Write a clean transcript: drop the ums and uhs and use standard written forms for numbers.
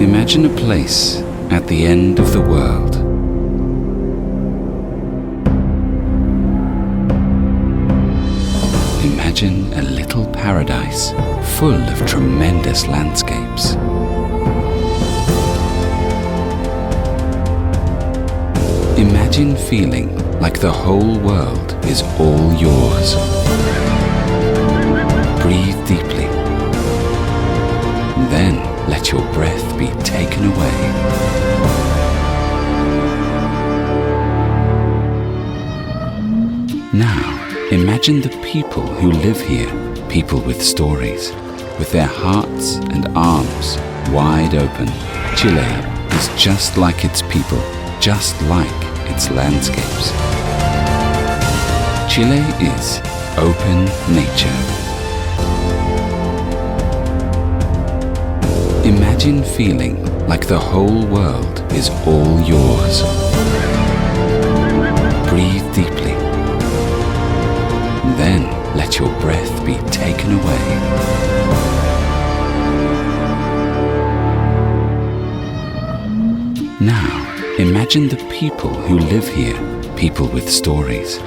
Imagine a place at the end of the world. Imagine a little paradise full of tremendous landscapes. Imagine feeling like the whole world is all yours. Breathe deeply. Then let your breath be taken away. Now, imagine the people who live here, people with stories, with their hearts and arms wide open. Chile is just like its people, just like its landscapes. Chile is open nature. Imagine feeling like the whole world is all yours. Breathe deeply. Then let your breath be taken away. Now, imagine the people who live here, people with stories,